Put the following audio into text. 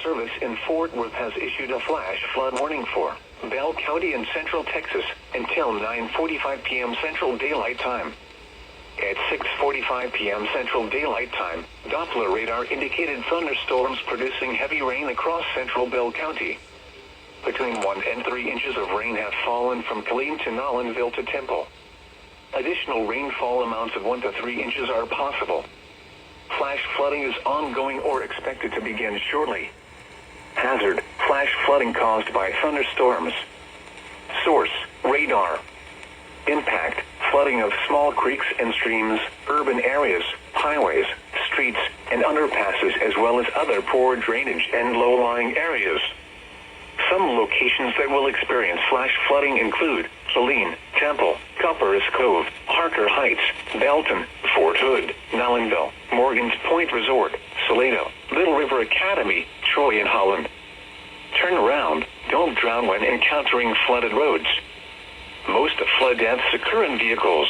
Service in Fort Worth has issued a flash flood warning for Bell County in central Texas until 9:45 p.m. Central Daylight Time. At 6:45 p.m. Central Daylight Time, Doppler radar indicated thunderstorms producing heavy rain across central Bell County. Between 1 and 3 inches of rain have fallen from Killeen to Nolanville to Temple. Additional rainfall amounts of 1 to 3 inches are possible. Flash flooding is ongoing or expected to begin shortly. Hazard: flash flooding caused by thunderstorms. Source: radar. Impact: flooding of small creeks and streams, urban areas, highways, streets, and underpasses, as well as other poor drainage and low-lying areas. Some locations that will experience flash flooding include Killeen, Temple, Copperas Cove, Harker Heights, Belton, Fort Hood, Nolanville, Morgan's Point Resort, Salado, Little River Academy, Troy, and Holland. Turn around, don't drown when encountering flooded roads. Most flood deaths occur in vehicles.